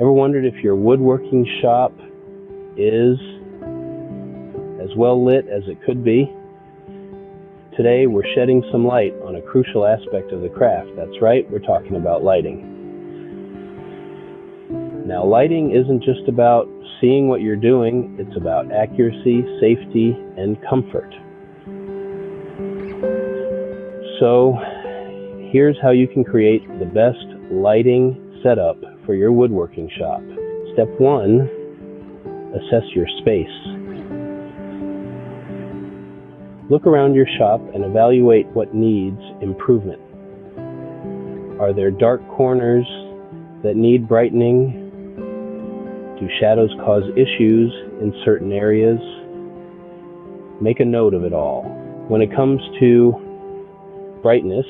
Ever wondered if your woodworking shop is as well lit as it could be? Today we're shedding some light on a crucial aspect of the craft. That's right, we're talking about lighting. Now, lighting isn't just about seeing what you're doing, it's about accuracy, safety, and comfort. So, here's how you can create the best lighting setup for your woodworking shop. Step 1, assess your space. Look around your shop and evaluate what needs improvement. Are there dark corners that need brightening? Do shadows cause issues in certain areas? Make a note of it all. When it comes to brightness,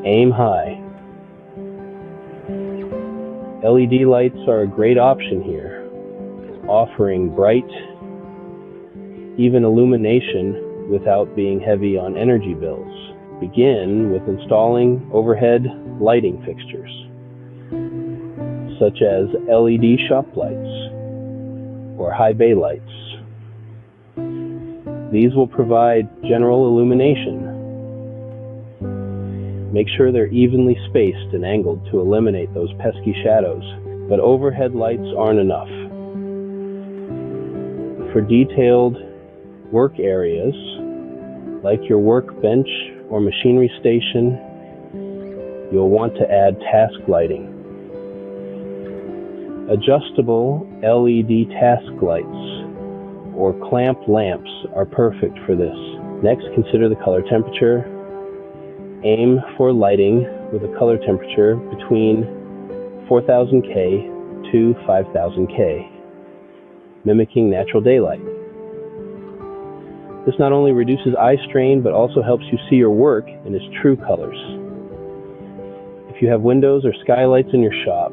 aim high. LED lights are a great option here, offering bright, even illumination without being heavy on energy bills. Begin with installing overhead lighting fixtures, such as LED shop lights or high bay lights. These will provide general illumination. Make sure they're evenly spaced and angled to eliminate those pesky shadows, but overhead lights aren't enough. For detailed work areas, like your workbench or machinery station, you'll want to add task lighting. Adjustable LED task lights or clamp lamps are perfect for this. Next, consider the color temperature. Aim for lighting with a color temperature between 4000 K to 5000 K, mimicking natural daylight. This not only reduces eye strain, but also helps you see your work in its true colors. If you have windows or skylights in your shop,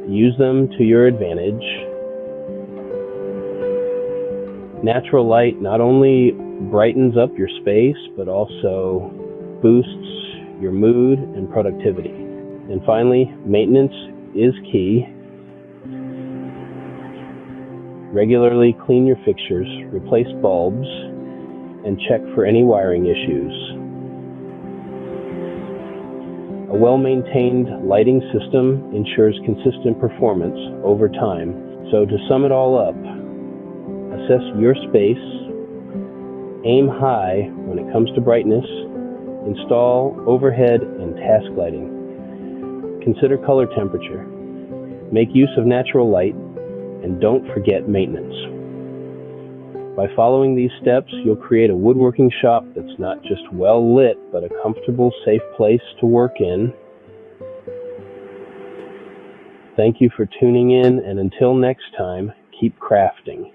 use them to your advantage. Natural light not only brightens up your space, but also boosts your mood and productivity. And finally, maintenance is key. Regularly clean your fixtures, replace bulbs, and check for any wiring issues. A well-maintained lighting system ensures consistent performance over time. So to sum it all up, assess your space, aim high when it comes to brightness, install overhead and task lighting. Consider color temperature, make use of natural light, and don't forget maintenance. By following these steps, you'll create a woodworking shop that's not just well lit, but a comfortable, safe place to work in. Thank you for tuning in, and until next time, keep crafting.